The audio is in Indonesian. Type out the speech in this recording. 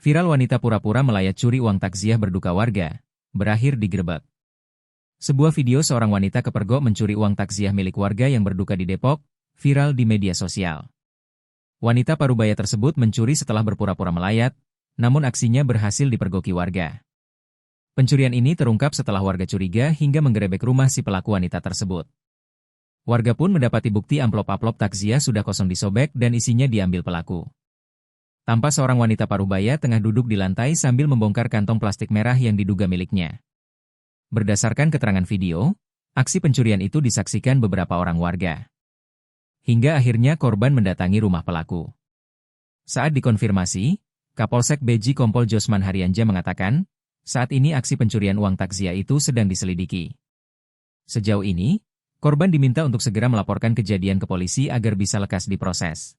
Viral wanita pura-pura melayat curi uang takziah berduka warga, berakhir digerebek. Sebuah video seorang wanita kepergok mencuri uang takziah milik warga yang berduka di Depok, viral di media sosial. Wanita parubaya tersebut mencuri setelah berpura-pura melayat, namun aksinya berhasil dipergoki warga. Pencurian ini terungkap setelah warga curiga hingga menggerebek rumah si pelaku wanita tersebut. Warga pun mendapati bukti amplop-amplop takziah sudah kosong disobek dan isinya diambil pelaku. Tampak seorang wanita parubaya tengah duduk di lantai sambil membongkar kantong plastik merah yang diduga miliknya. Berdasarkan keterangan video, aksi pencurian itu disaksikan beberapa orang warga. Hingga akhirnya korban mendatangi rumah pelaku. Saat dikonfirmasi, Kapolsek Beji Kompol Josman Haryanja mengatakan, saat ini aksi pencurian uang takziah itu sedang diselidiki. Sejauh ini, korban diminta untuk segera melaporkan kejadian ke polisi agar bisa lekas diproses.